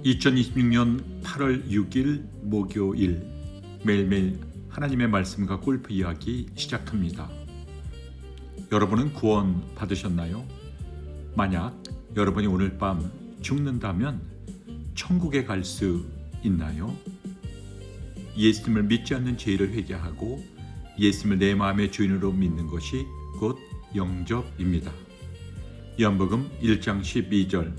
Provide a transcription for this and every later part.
2026년 8월 6일 목요일, 매일매일 하나님의 말씀과 골프 이야기 시작합니다. 여러분은 구원 받으셨나요? 만약 여러분이 오늘 밤 죽는다면 천국에 갈 수 있나요? 예수님을 믿지 않는 죄를 회개하고 예수님을 내 마음의 주인으로 믿는 것이 곧 영접입니다. 요한복음 1장 12절,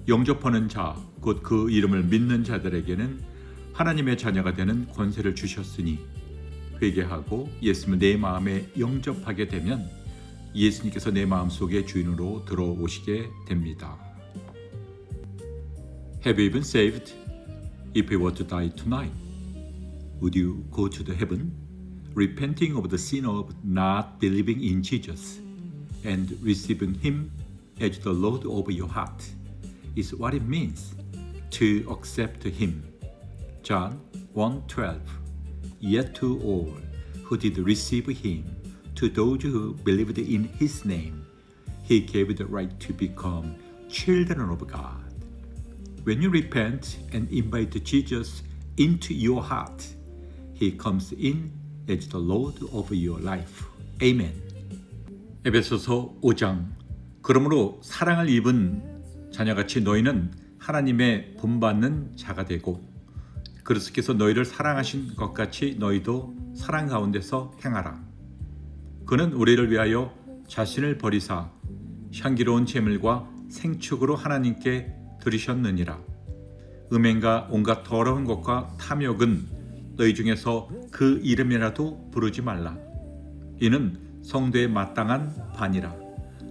영접하는 자, 곧 그 이름을 믿는 자들에게는 하나님의 자녀가 되는 권세를 주셨으니, 회개하고 예수님을 내 마음에 영접하게 되면 예수님께서 내 마음속의 주인으로 들어오시게 됩니다. Have you been saved? If you were to die tonight, would you go to the heaven, repenting of the sin of not believing in Jesus and receiving Him as the Lord of your heart? Is what it means to accept Him. John 1:12. Yet to all who did receive Him, to those who believed in His name, He gave the right to become children of God. When you repent and invite Jesus into your heart, He comes in as the Lord of your life. Amen. 에베소서 5장. 그러므로 사랑을 입은 자녀같이 너희는 하나님의 본받는 자가 되고, 그리스도께서 너희를 사랑하신 것 같이 너희도 사랑 가운데서 행하라. 그는 우리를 위하여 자신을 버리사 향기로운 제물과 생축으로 하나님께 드리셨느니라. 음행과 온갖 더러운 것과 탐욕은 너희 중에서 그 이름이라도 부르지 말라. 이는 성도에 마땅한 반이라.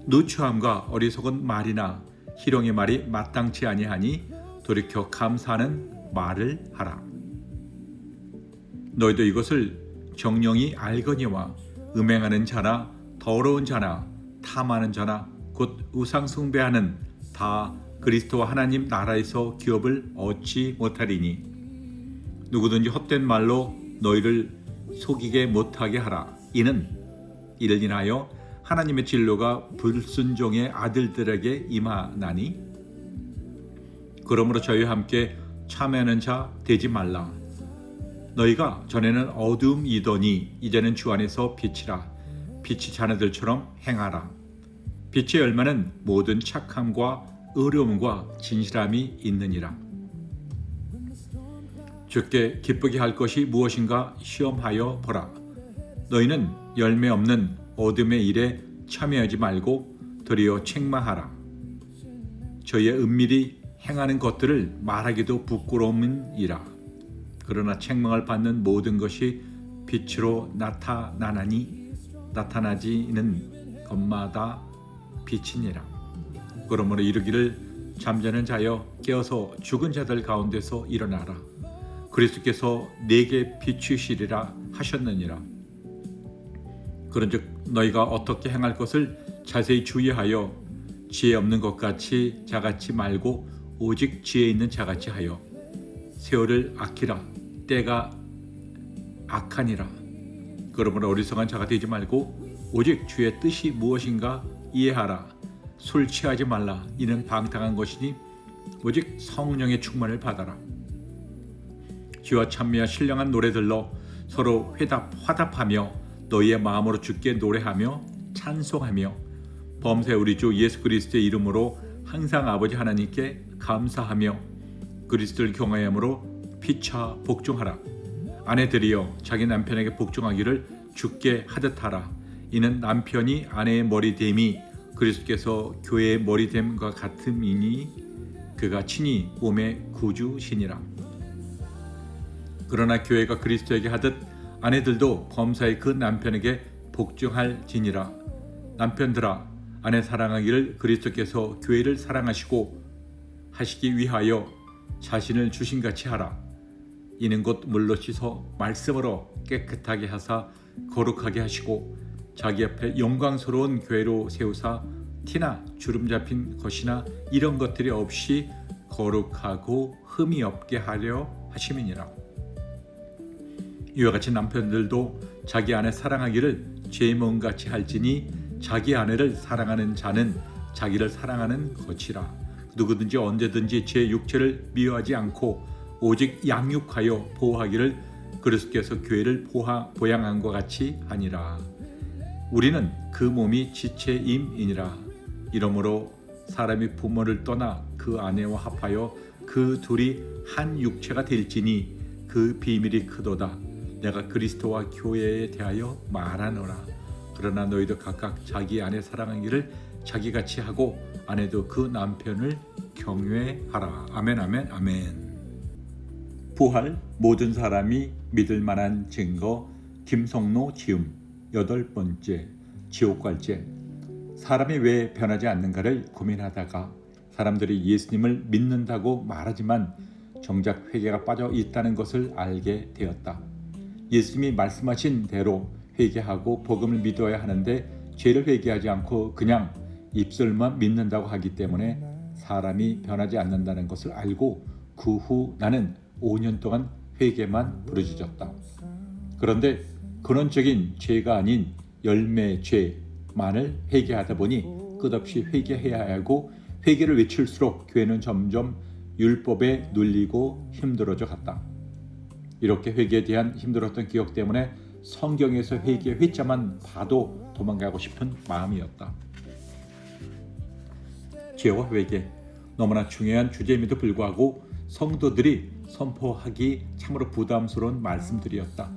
누추함과 어리석은 말이나 희롱의 말이 마땅치 아니하니 돌이켜 감사하는 말을 하라. 너희도 이것을 정령이 알거니와 음행하는 자나 더러운 자나 탐하는 자나 곧 우상 숭배하는 다 그리스도와 하나님 나라에서 기업을 얻지 못하리니, 누구든지 헛된 말로 너희를 속이게 못하게 하라. 이는 이를 인하여 하나님의 진로가 불순종의 아들들에게 임하나니, 그러므로 저희와 함께 참여하는 자 되지 말라. 너희가 전에는 어두움이더니 이제는 주 안에서 빛이라. 빛이 자녀들처럼 행하라. 빛의 열매는 모든 착함과 의로움과 진실함이 있느니라. 주께 기쁘게 할 것이 무엇인가 시험하여 보라. 너희는 열매 없는 어둠의 일에 참여하지 말고 도리어 책망하라. 저희의 은밀히 행하는 것들을 말하기도 부끄러움이라. 그러나 책망을 받는 모든 것이 빛으로 나타나지는 것마다 빛이니라. 그러므로 이르기를 잠자는 자여 깨어서 죽은 자들 가운데서 일어나라. 그리스도께서 내게 비추시리라 하셨느니라. 그런즉 너희가 어떻게 행할 것을 자세히 주의하여 지혜 없는 것 같이 자같이 말고 오직 지혜 있는 자같이 하여 세월을 아끼라. 때가 악하니라. 그러므로 어리석은 자가 되지 말고 오직 주의 뜻이 무엇인가 이해하라. 술 취하지 말라. 이는 방탕한 것이니 오직 성령의 충만을 받아라. 주와 찬미와 신령한 노래들로 서로 화답하며 너희의 마음으로 주께 노래하며 찬송하며 범사의 우리 주 예수 그리스도의 이름으로 항상 아버지 하나님께 감사하며 그리스도를 경외함으로 피차 복종하라. 아내들이여 자기 남편에게 복종하기를 주께 하듯하라. 이는 남편이 아내의 머리됨이 그리스도께서 교회의 머리됨과 같음이니 그가 친히 몸의 구주시니라. 그러나 교회가 그리스도에게 하듯 아내들도 범사의 그 남편에게 복종할지니라. 남편들아, 아내 사랑하기를 그리스도께서 교회를 사랑하시고 하시기 위하여 자신을 주신같이 하라. 이는 곧 물로 씻어 말씀으로 깨끗하게 하사 거룩하게 하시고 자기 앞에 영광스러운 교회로 세우사 티나 주름 잡힌 것이나 이런 것들이 없이 거룩하고 흠이 없게 하려 하심이니라. 이와 같이 남편들도 자기 아내 사랑하기를 죄 몸같이 할지니 자기 아내를 사랑하는 자는 자기를 사랑하는 것이라. 누구든지 언제든지 제 육체를 미워하지 않고 오직 양육하여 보호하기를 그리스도께서 교회를 보양한 것 같이 하니라. 우리는 그 몸이 지체임이니라. 이러므로 사람이 부모를 떠나 그 아내와 합하여 그 둘이 한 육체가 될지니 그 비밀이 크도다. 내가 그리스도와 교회에 대하여 말하노라. 그러나 너희도 각각 자기 아내 사랑하기를 자기같이 하고 아내도 그 남편을 경외하라. 아멘 아멘 아멘. 부활 모든 사람이 믿을 만한 증거 김성로 지음 8번째 지옥갈제. 사람이 왜 변하지 않는가를 고민하다가 사람들이 예수님을 믿는다고 말하지만 정작 회개가 빠져 있다는 것을 알게 되었다. 예수님이 말씀하신 대로 회개하고 복음을 믿어야 하는데 죄를 회개하지 않고 그냥 입술만 믿는다고 하기 때문에 사람이 변하지 않는다는 것을 알고 그 후 나는 5년 동안 회개만 부르짖었다. 그런데 근원적인 죄가 아닌 열매 죄만을 회개하다 보니 끝없이 회개해야 하고 회개를 외칠수록 교회는 점점 율법에 눌리고 힘들어져 갔다. 이렇게 회개에 대한 힘들었던 기억 때문에 성경에서 회개 회자만 봐도 도망가고 싶은 마음이었다. 죄와 회개, 너무나 중요한 주제임에도 불구하고 성도들이 선포하기 참으로 부담스러운 말씀들이었다.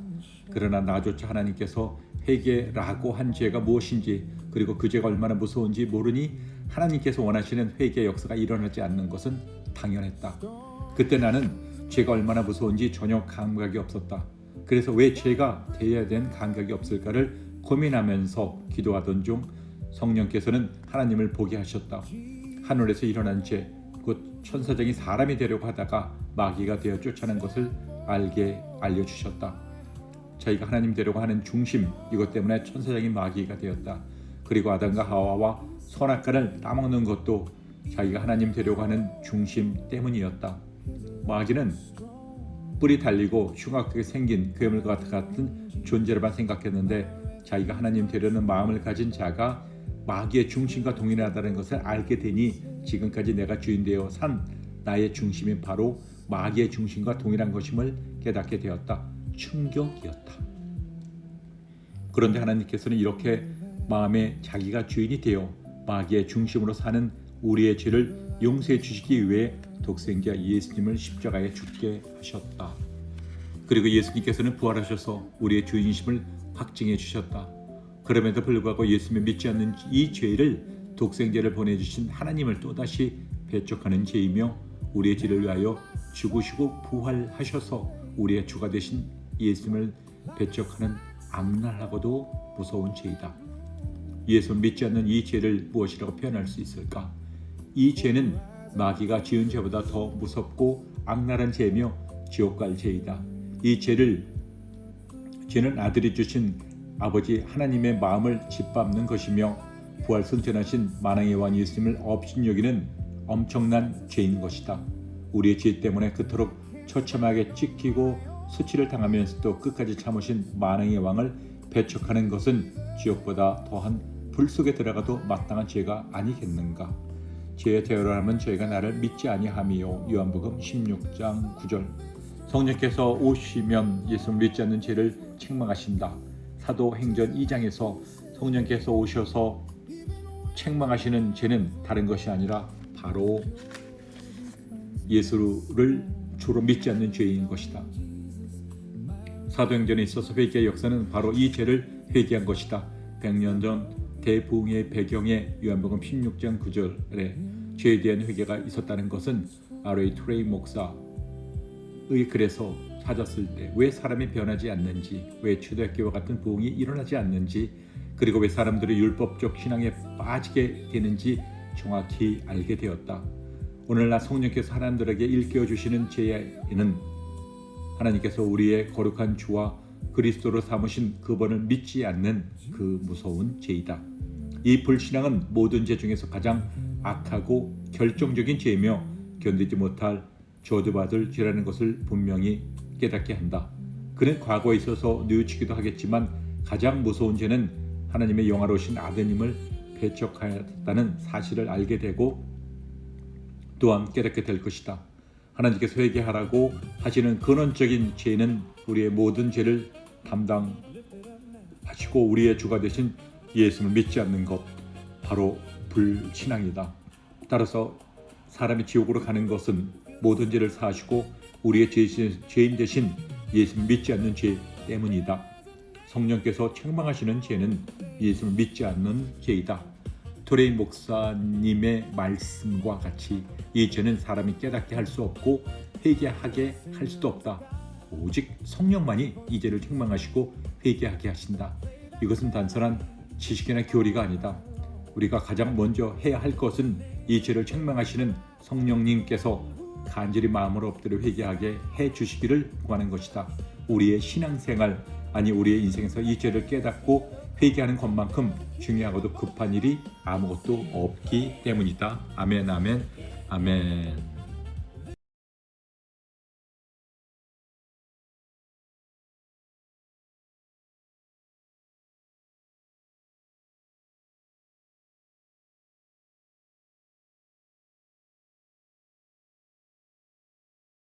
그러나 나조차 하나님께서 회개라고 한 죄가 무엇인지 그리고 그 죄가 얼마나 무서운지 모르니 하나님께서 원하시는 회개 역사가 일어나지 않는 것은 당연했다. 그때 나는 죄가 얼마나 무서운지 전혀 감각이 없었다. 그래서 왜 죄가 되어야 된 감각이 없을까를 고민하면서 기도하던 중 성령께서는 하나님을 보게 하셨다. 하늘에서 일어난 죄, 곧 천사장이 사람이 되려고 하다가 마귀가 되어 쫓아낸 것을 알려주셨다. 자기가 하나님 되려고 하는 중심, 이것 때문에 천사장이 마귀가 되었다. 그리고 아담과 하와와 선악과를 따먹는 것도 자기가 하나님 되려고 하는 중심 때문이었다. 마귀는 뿔이 달리고 흉악하게 생긴 괴물과 같은 존재로만 생각했는데 자기가 하나님 되려는 마음을 가진 자가 마귀의 중심과 동일하다는 것을 알게 되니 지금까지 내가 주인되어 산 나의 중심이 바로 마귀의 중심과 동일한 것임을 깨닫게 되었다. 충격이었다. 그런데 하나님께서는 이렇게 마음에 자기가 주인이 되어 마귀의 중심으로 사는 우리의 죄를 용서해 주시기 위해 독생자 예수님을 십자가에 죽게 하셨다. 그리고 예수님께서는 부활하셔서 우리의 주인심을 확증해 주셨다. 그럼에도 불구하고 예수님을 믿지 않는 이 죄를 독생자를 보내주신 하나님을 또다시 배척하는 죄이며 우리의 죄를 위하여 죽으시고 부활하셔서 우리의 주가 되신 예수님을 배척하는 악랄하고도 무서운 죄이다. 예수를 믿지 않는 이 죄를 무엇이라고 표현할 수 있을까? 이 죄는 마귀가 지은 죄보다 더 무섭고 악랄한 죄이며 지옥 갈 죄이다. 이 죄는 아들이 주신 아버지 하나님의 마음을 짓밟는 것이며 부활 승천하신 만왕의 왕 예수님을 업신여기는 엄청난 죄인 것이다. 우리의 죄 때문에 그토록 처참하게 찢기고 수치를 당하면서도 끝까지 참으신 만왕의 왕을 배척하는 것은 지옥보다 더한 불 속에 들어가도 마땅한 죄가 아니겠는가? 죄의 대우를 하면 저희가 나를 믿지 아니함이요. 요한복음 16장 9절. 성령께서 오시면 예수를 믿지 않는 죄를 책망하신다. 사도행전 2장에서 성령께서 오셔서 책망하시는 죄는 다른 것이 아니라 바로 예수를 주로 믿지 않는 죄인 것이다. 사도행전에 있어서 회개의 역사는 바로 이 죄를 회개한 것이다. 100년 전 대부흥의 배경에 요한복음 16장 9절에 죄에 대한 회개가 있었다는 것은 R.A. 트레이 목사의 글에서 찾았을 때 왜 사람이 변하지 않는지, 왜 초대교회와 같은 부흥이 일어나지 않는지, 그리고 왜 사람들이 율법적 신앙에 빠지게 되는지 정확히 알게 되었다. 오늘날 성령께서 사람들에게 일깨워주시는 죄에는 하나님께서 우리의 거룩한 주와 그리스도로 삼으신 그분을 믿지 않는 그 무서운 죄이다. 이 불신앙은 모든 죄 중에서 가장 악하고 결정적인 죄이며 견디지 못할 저주받을 죄라는 것을 분명히 깨닫게 한다. 그는 과거에 있어서 뉘우치기도 하겠지만 가장 무서운 죄는 하나님의 영화로우신 아드님을 배척하였다는 사실을 알게 되고 또한 깨닫게 될 것이다. 하나님께서 회개하라고 하시는 근원적인 죄는 우리의 모든 죄를 담당하시고 우리의 주가 되신 예수를 믿지 않는 것, 바로 불신앙이다. 따라서 사람이 지옥으로 가는 것은 모든 죄를 사하시고 우리의 죄인 대신 예수를 믿지 않는 죄 때문이다. 성령께서 책망하시는 죄는 예수를 믿지 않는 죄이다. 토레이 목사님의 말씀과 같이 이 죄는 사람이 깨닫게 할 수 없고 회개하게 할 수도 없다. 오직 성령만이 이 죄를 책망하시고 회개하게 하신다. 이것은 단순한 지식이나 교리가 아니다. 우리가 가장 먼저 해야 할 것은 이 죄를 책망하시는 성령님께서 간절히 마음을 엎드려 회개하게 해주시기를 구하는 것이다. 우리의 신앙생활, 아니 우리의 인생에서 이 죄를 깨닫고 회개하는 것만큼 중요하고도 급한 일이 아무것도 없기 때문이다. 아멘, 아멘, 아멘.